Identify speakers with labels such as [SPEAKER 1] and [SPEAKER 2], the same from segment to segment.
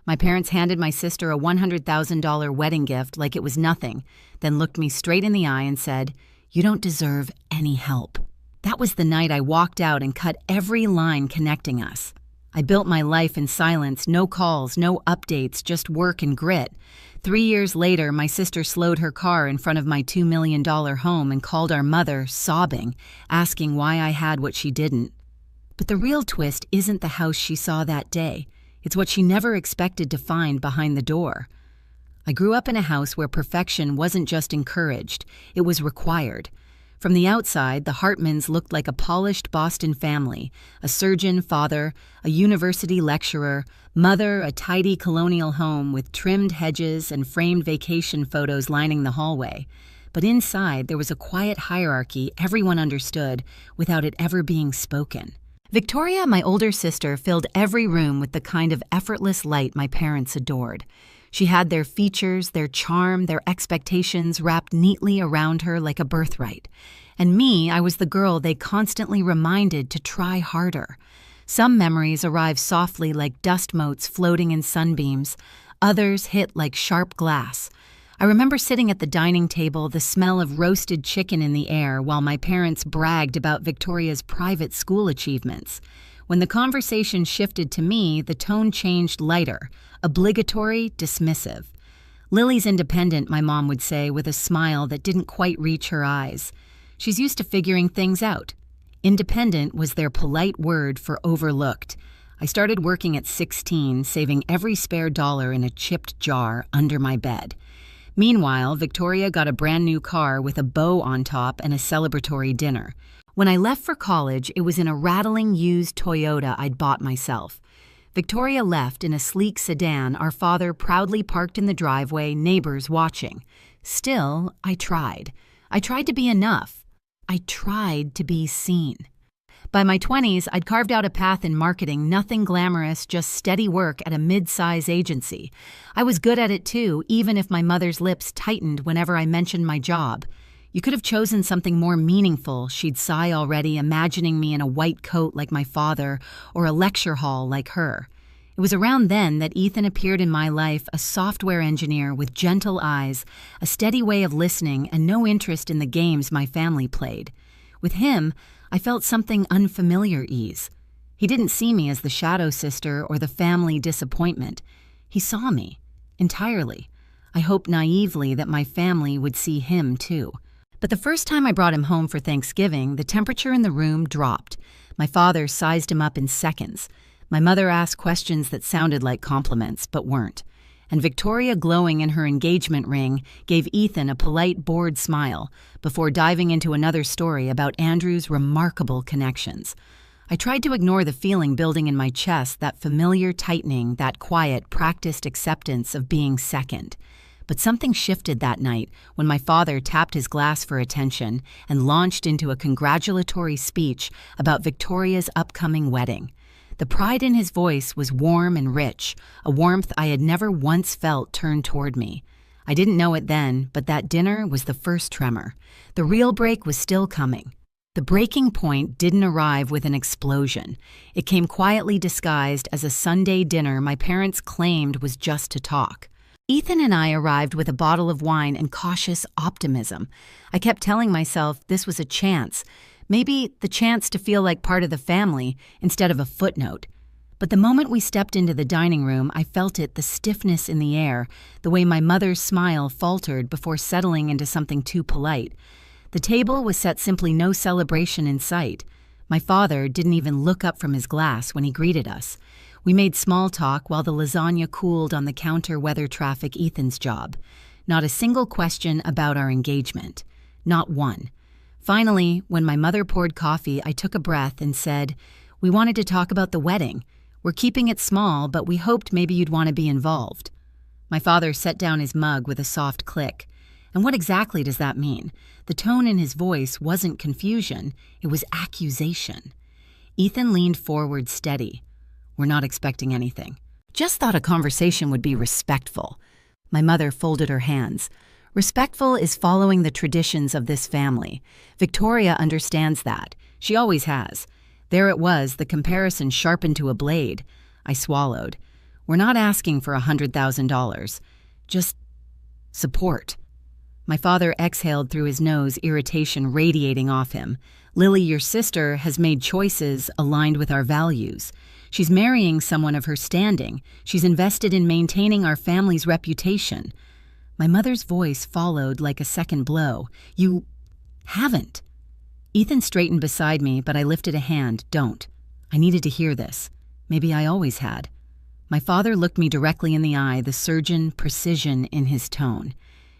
[SPEAKER 1] My parents handed my sister a $100,000 wedding gift like it was nothing, then looked me straight in the eye and said, "You don't deserve any help." That was the night I walked out and cut every line connecting us. I built my life in silence, no calls, no updates, just work and grit. 3 years later, my sister slowed her car in front of my $2 million home and called our mother, sobbing, asking why I had what she didn't. But the real twist isn't the house she saw that day. It's what she never expected to find behind the door. I grew up in a house where perfection wasn't just encouraged, it was required. From the outside, the Hartmans looked like a polished Boston family, a surgeon father, a university lecturer, mother, a tidy colonial home with trimmed hedges and framed vacation photos lining the hallway. But inside, there was a quiet hierarchy everyone understood without it ever being spoken. Victoria, my older sister, filled every room with the kind of effortless light my parents adored. She had their features, their charm, their expectations wrapped neatly around her like a birthright. And me, I was the girl they constantly reminded to try harder. Some memories arrive softly like dust motes floating in sunbeams. Others hit like sharp glass. I remember sitting at the dining table, the smell of roasted chicken in the air, while my parents bragged about Victoria's private school achievements. When the conversation shifted to me, the tone changed lighter, obligatory, dismissive. "Lily's independent," my mom would say with a smile that didn't quite reach her eyes. "She's used to figuring things out." Independent was their polite word for overlooked. I started working at 16, saving every spare dollar in a chipped jar under my bed. Meanwhile, Victoria got a brand new car with a bow on top and a celebratory dinner. When I left for college, it was in a rattling used Toyota I'd bought myself. Victoria left in a sleek sedan, our father proudly parked in the driveway, neighbors watching. Still, I tried. I tried to be enough. I tried to be seen. By my 20s, I'd carved out a path in marketing, nothing glamorous, just steady work at a mid-size agency. I was good at it too, even if my mother's lips tightened whenever I mentioned my job. "You could have chosen something more meaningful," she'd sigh already, imagining me in a white coat like my father or a lecture hall like her. It was around then that Ethan appeared in my life, a software engineer with gentle eyes, a steady way of listening, and no interest in the games my family played. With him, I felt something unfamiliar ease. He didn't see me as the shadow sister or the family disappointment. He saw me, entirely. I hoped naively that my family would see him too. But the first time I brought him home for Thanksgiving, the temperature in the room dropped. My father sized him up in seconds. My mother asked questions that sounded like compliments, but weren't. And Victoria, glowing in her engagement ring, gave Ethan a polite, bored smile before diving into another story about Andrew's remarkable connections. I tried to ignore the feeling building in my chest, that familiar tightening, that quiet, practiced acceptance of being second. But something shifted that night when my father tapped his glass for attention and launched into a congratulatory speech about Victoria's upcoming wedding. The pride in his voice was warm and rich, a warmth I had never once felt turn toward me. I didn't know it then, but that dinner was the first tremor. The real break was still coming. The breaking point didn't arrive with an explosion. It came quietly disguised as a Sunday dinner my parents claimed was just to talk. Ethan and I arrived with a bottle of wine and cautious optimism. I kept telling myself this was a chance, maybe the chance to feel like part of the family instead of a footnote. But the moment we stepped into the dining room, I felt it, the stiffness in the air, the way my mother's smile faltered before settling into something too polite. The table was set simply no celebration in sight. My father didn't even look up from his glass when he greeted us. We made small talk while the lasagna cooled on the counter, weather traffic Ethan's job. Not a single question about our engagement. Not one. Finally, when my mother poured coffee, I took a breath and said, "We wanted to talk about the wedding. We're keeping it small, but we hoped maybe you'd want to be involved." My father set down his mug with a soft click. And what exactly does that mean? The tone in his voice wasn't confusion, it was accusation. Ethan leaned forward steady. "We're not expecting anything. Just thought a conversation would be respectful." My mother folded her hands. "Respectful is following the traditions of this family. Victoria understands that. She always has." There it was, the comparison sharpened to a blade. I swallowed. We're not asking for $100,000. Just support." My father exhaled through his nose, irritation radiating off him. "Lily, your sister has made choices aligned with our values. She's marrying someone of her standing. She's invested in maintaining our family's reputation." My mother's voice followed like a second blow. "You haven't." Ethan straightened beside me, but I lifted a hand. "Don't." I needed to hear this. Maybe I always had. My father looked me directly in the eye, the surgeon precision in his tone.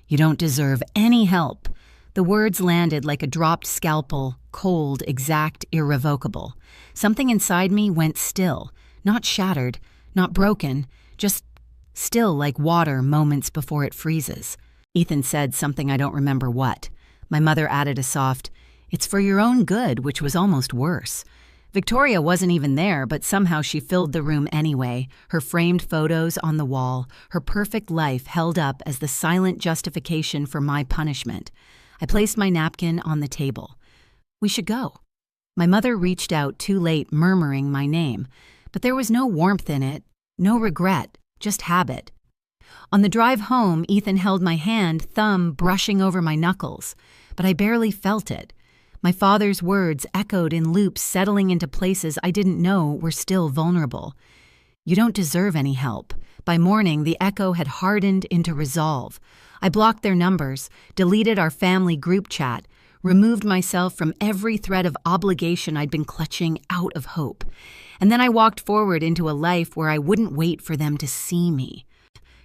[SPEAKER 1] "You don't deserve any help." The words landed like a dropped scalpel, cold, exact, irrevocable. Something inside me went still, not shattered, not broken, just still like water moments before it freezes. Ethan said something I don't remember what. My mother added a soft, "It's for your own good," which was almost worse. Victoria wasn't even there, but somehow she filled the room anyway, her framed photos on the wall, her perfect life held up as the silent justification for my punishment. I placed my napkin on the table. "We should go." My mother reached out too late, murmuring my name, but there was no warmth in it, no regret, just habit. On the drive home, Ethan held my hand, thumb brushing over my knuckles, but I barely felt it. My father's words echoed in loops, settling into places I didn't know were still vulnerable. "You don't deserve any help." By morning, the echo had hardened into resolve. I blocked their numbers, deleted our family group chat, removed myself from every thread of obligation I'd been clutching out of hope. And then I walked forward into a life where I wouldn't wait for them to see me.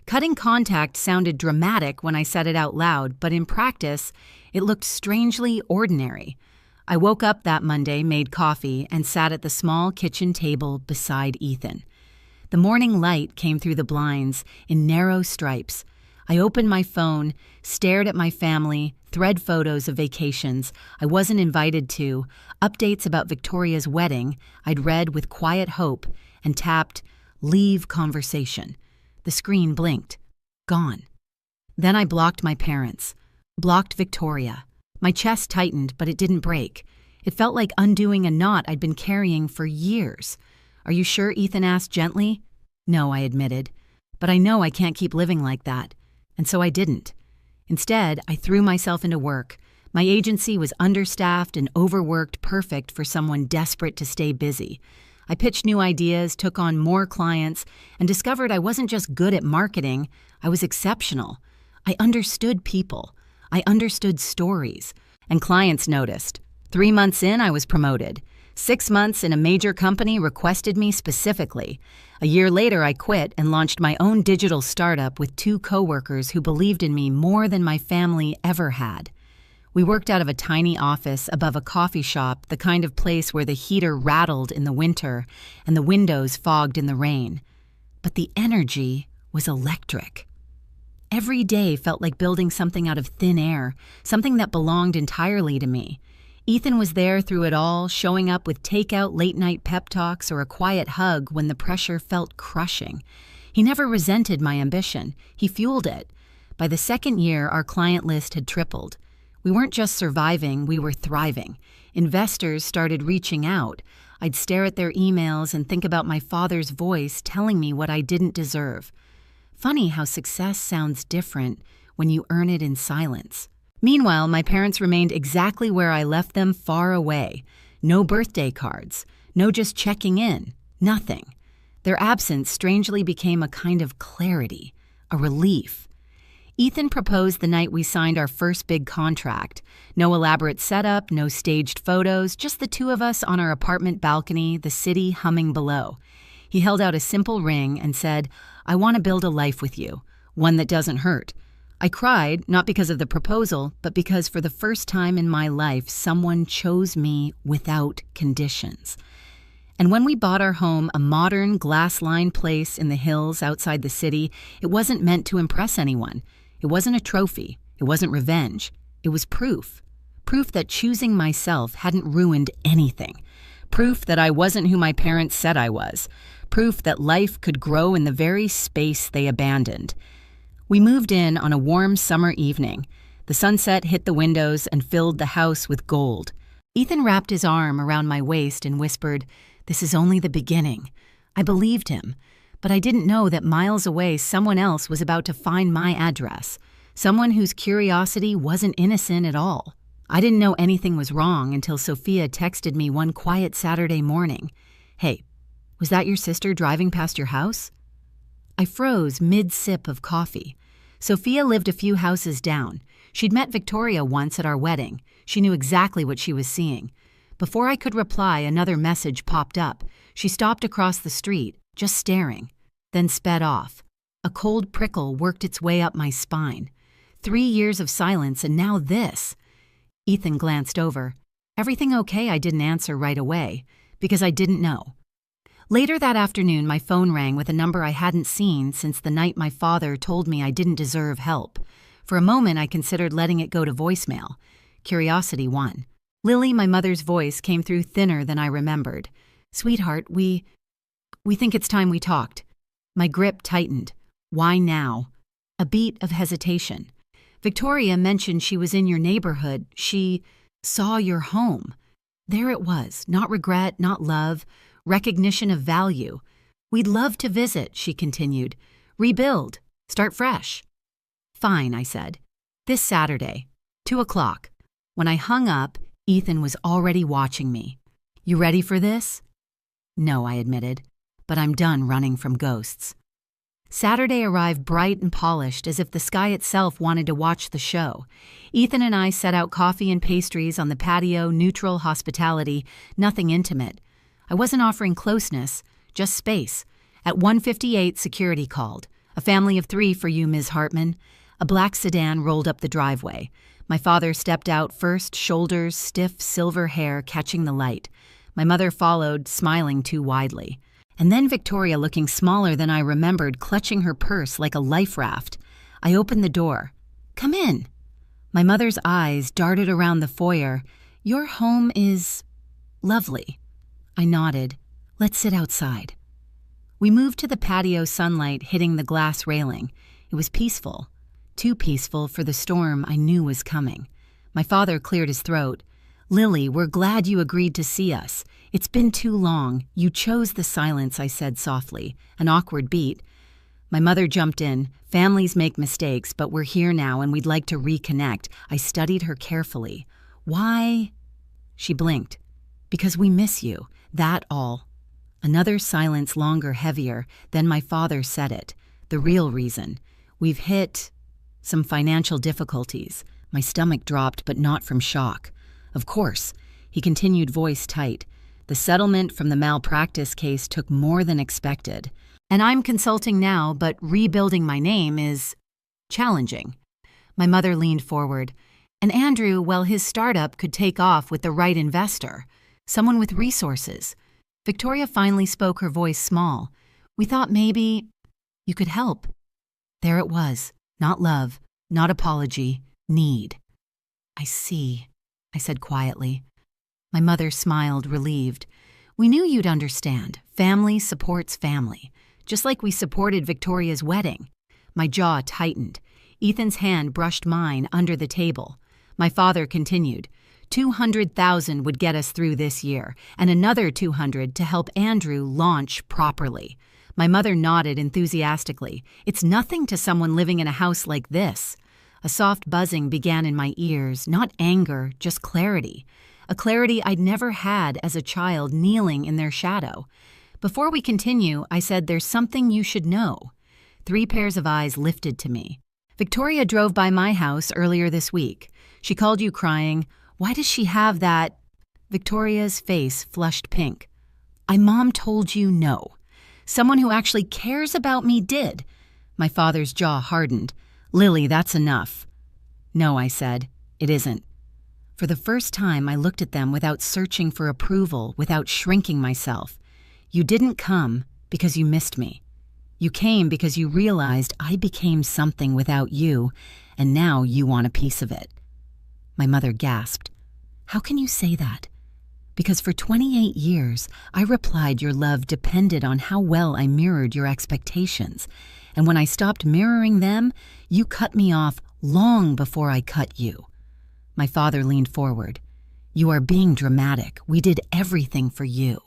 [SPEAKER 1] Cutting contact sounded dramatic when I said it out loud, but in practice, it looked strangely ordinary. I woke up that Monday, made coffee, and sat at the small kitchen table beside Ethan. The morning light came through the blinds in narrow stripes. I opened my phone, stared at my family, thread photos of vacations I wasn't invited to, updates about Victoria's wedding I'd read with quiet hope, and tapped "Leave conversation." The screen blinked. Gone. Then I blocked my parents. Blocked Victoria. My chest tightened, but it didn't break. It felt like undoing a knot I'd been carrying for years. "Are you sure?" Ethan asked gently. "No," I admitted. "But I know I can't keep living like that." And so I didn't. Instead, I threw myself into work. My agency was understaffed and overworked, perfect for someone desperate to stay busy. I pitched new ideas, took on more clients, and discovered I wasn't just good at marketing, I was exceptional. I understood people. I understood stories. And clients noticed. 3 months in, I was promoted. 6 months in a major company requested me specifically. A year later, I quit and launched my own digital startup with 2 coworkers who believed in me more than my family ever had. We worked out of a tiny office above a coffee shop, the kind of place where the heater rattled in the winter and the windows fogged in the rain. But the energy was electric. Every day felt like building something out of thin air, something that belonged entirely to me. Ethan was there through it all, showing up with takeout late-night pep talks or a quiet hug when the pressure felt crushing. He never resented my ambition. He fueled it. By the second year, our client list had tripled. We weren't just surviving, we were thriving. Investors started reaching out. I'd stare at their emails and think about my father's voice telling me what I didn't deserve. Funny how success sounds different when you earn it in silence. Meanwhile, my parents remained exactly where I left them, far away. No birthday cards, no just checking in, nothing. Their absence strangely became a kind of clarity, a relief. Ethan proposed the night we signed our first big contract. No elaborate setup, no staged photos, just the 2 of us on our apartment balcony, the city humming below. He held out a simple ring and said, "I want to build a life with you, one that doesn't hurt." I cried, not because of the proposal, but because for the first time in my life, someone chose me without conditions. And when we bought our home, a modern, glass-lined place in the hills outside the city, it wasn't meant to impress anyone. It wasn't a trophy. It wasn't revenge. It was proof. Proof that choosing myself hadn't ruined anything. Proof that I wasn't who my parents said I was. Proof that life could grow in the very space they abandoned. We moved in on a warm summer evening. The sunset hit the windows and filled the house with gold. Ethan wrapped his arm around my waist and whispered, "This is only the beginning." I believed him. But I didn't know that miles away someone else was about to find my address, someone whose curiosity wasn't innocent at all. I didn't know anything was wrong until Sophia texted me one quiet Saturday morning. "Hey, was that your sister driving past your house?" I froze mid-sip of coffee. Sophia lived a few houses down. She'd met Victoria once at our wedding. She knew exactly what she was seeing. Before I could reply, another message popped up. She stopped across the street, just staring, then sped off. A cold prickle worked its way up my spine. 3 years of silence, and now this. Ethan glanced over. "Everything okay?" I didn't answer right away, because I didn't know. Later that afternoon, my phone rang with a number I hadn't seen since the night my father told me I didn't deserve help. For a moment, I considered letting it go to voicemail. Curiosity won. Lily, my mother's voice, came through thinner than I remembered. "Sweetheart, we think it's time we talked." My grip tightened. "Why now?" A beat of hesitation. "Victoria mentioned she was in your neighborhood. She saw your home." There it was, not regret, not love, recognition of value. "We'd love to visit," she continued. "Rebuild, start fresh." "Fine," I said. "This Saturday, 2:00. When I hung up, Ethan was already watching me. "You ready for this?" "No," I admitted, "but I'm done running from ghosts." Saturday arrived bright and polished, as if the sky itself wanted to watch the show. Ethan and I set out coffee and pastries on the patio, neutral hospitality, nothing intimate. I wasn't offering closeness, just space. At 1:58, security called. "A family of 3 for you, Ms. Hartman." A black sedan rolled up the driveway. My father stepped out first, shoulders, stiff silver hair catching the light. My mother followed, smiling too widely. And then Victoria, looking smaller than I remembered, clutching her purse like a life raft. I opened the door. "Come in." My mother's eyes darted around the foyer. "Your home is lovely." I nodded. "Let's sit outside." We moved to the patio, sunlight hitting the glass railing. It was peaceful. Too peaceful for the storm I knew was coming. My father cleared his throat. "Lily, we're glad you agreed to see us. It's been too long. You chose the silence," I said softly. An awkward beat. My mother jumped in. "Families make mistakes, but we're here now and we'd like to reconnect." I studied her carefully. "Why?" She blinked. "Because we miss you. That all." Another silence, longer, heavier. Then my father said it. "The real reason. We've hit some financial difficulties." My stomach dropped, but not from shock. "Of course," he continued, voice tight. "The settlement from the malpractice case took more than expected. And I'm consulting now, but rebuilding my name is challenging." My mother leaned forward. "And Andrew, well, his startup could take off with the right investor, someone with resources." Victoria finally spoke, her voice small. "We thought maybe you could help." There it was. Not love, not apology, need. "I see," I said quietly. My mother smiled, relieved. "We knew you'd understand. Family supports family, just like we supported Victoria's wedding." My jaw tightened. Ethan's hand brushed mine under the table. My father continued. 200,000 would get us through this year, and another 200 to help Andrew launch properly. My mother nodded enthusiastically. "It's nothing to someone living in a house like this." A soft buzzing began in my ears, not anger, just clarity. A clarity I'd never had as a child kneeling in their shadow. "Before we continue," I said, "there's something you should know." 3 pairs of eyes lifted to me. "Victoria drove by my house earlier this week. She called you crying. Why does she have that?" Victoria's face flushed pink. Mom told you no. Someone who actually cares about me did." My father's jaw hardened. "Lily, that's enough." "No," I said. "It isn't." For the first time, I looked at them without searching for approval, without shrinking myself. "You didn't come because you missed me. You came because you realized I became something without you, and now you want a piece of it." My mother gasped. "How can you say that?" "Because for 28 years, I replied your love depended on how well I mirrored your expectations. And when I stopped mirroring them, you cut me off long before I cut you." My father leaned forward. "You are being dramatic. We did everything for you."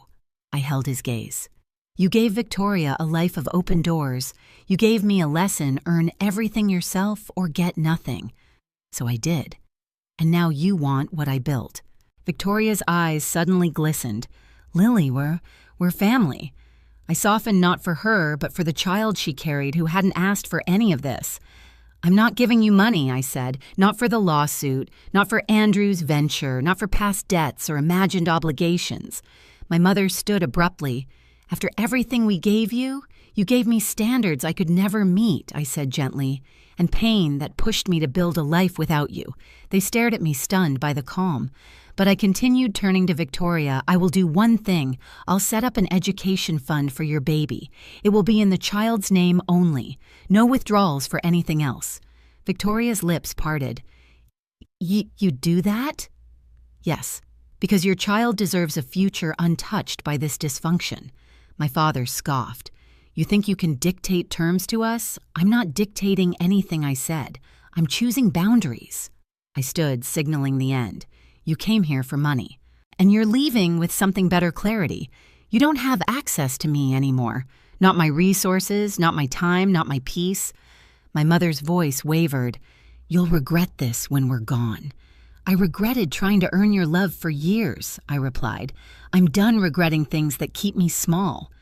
[SPEAKER 1] I held his gaze. You gave Victoria a life of open doors. You gave me a lesson: earn everything yourself or get nothing. So I did. And now you want what I built." Victoria's eyes suddenly glistened. "Lily, we're family." I softened, not for her, but for the child she carried who hadn't asked for any of this. "I'm not giving you money," I said. "Not for the lawsuit, not for Andrew's venture, not for past debts or imagined obligations." My mother stood abruptly. "After everything we gave you gave me standards I could never meet," I said gently, "and pain that pushed me to build a life without you." They stared at me, stunned by the calm. But I continued, turning to Victoria. "I will do one thing. I'll set up an education fund for your baby. It will be in the child's name only. No withdrawals for anything else." Victoria's lips parted. "You'd do that?" "Yes, because your child deserves a future untouched by this dysfunction." My father scoffed. "You think you can dictate terms to us? I'm not dictating anything," I said. "I'm choosing boundaries." I stood, signaling the end. "You came here for money. And you're leaving with something better clarity. You don't have access to me anymore. Not my resources, not my time, not my peace." My mother's voice wavered. "You'll regret this when we're gone." "I regretted trying to earn your love for years," I replied. "I'm done regretting things that keep me small."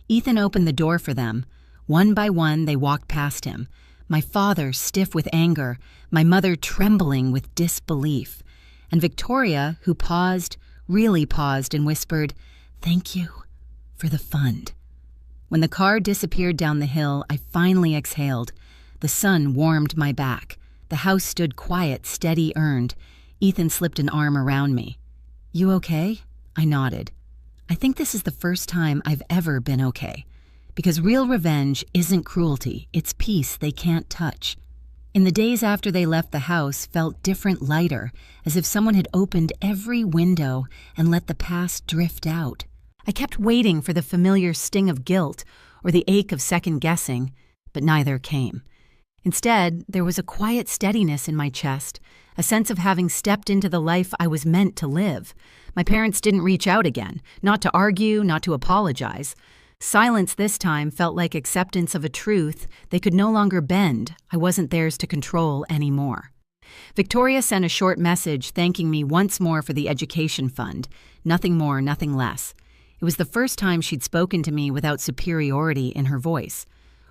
[SPEAKER 1] Ethan opened the door for them. One by one, they walked past him. My father stiff with anger, my mother trembling with disbelief. And Victoria, who paused, really paused, and whispered, "Thank you for the fund." When the car disappeared down the hill, I finally exhaled. The sun warmed my back. The house stood quiet, steady, earned. Ethan slipped an arm around me. "You okay?" I nodded. "I think this is the first time I've ever been okay. Because real revenge isn't cruelty, it's peace they can't touch." In the days after they left, the house felt different, lighter, as if someone had opened every window and let the past drift out. I kept waiting for the familiar sting of guilt or the ache of second-guessing, but neither came. Instead, there was a quiet steadiness in my chest, a sense of having stepped into the life I was meant to live. My parents didn't reach out again, not to argue, not to apologize. Silence this time felt like acceptance of a truth they could no longer bend. I wasn't theirs to control anymore. Victoria sent a short message thanking me once more for the education fund. Nothing more, nothing less. It was the first time she'd spoken to me without superiority in her voice.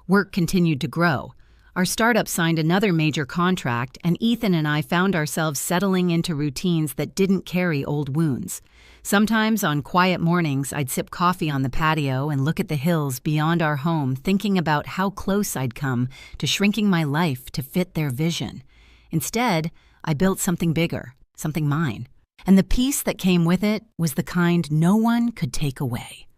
[SPEAKER 1] Work continued to grow. Our startup signed another major contract, and Ethan and I found ourselves settling into routines that didn't carry old wounds. Sometimes on quiet mornings, I'd sip coffee on the patio and look at the hills beyond our home, thinking about how close I'd come to shrinking my life to fit their vision. Instead, I built something bigger, something mine. And the peace that came with it was the kind no one could take away.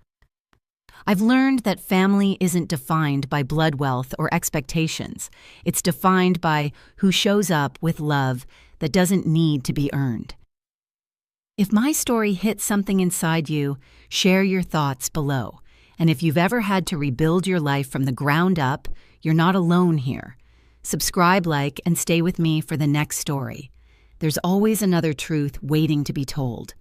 [SPEAKER 1] I've learned that family isn't defined by blood wealth or expectations. It's defined by who shows up with love that doesn't need to be earned. If my story hit something inside you, share your thoughts below. And if you've ever had to rebuild your life from the ground up, you're not alone here. Subscribe, like, and stay with me for the next story. There's always another truth waiting to be told.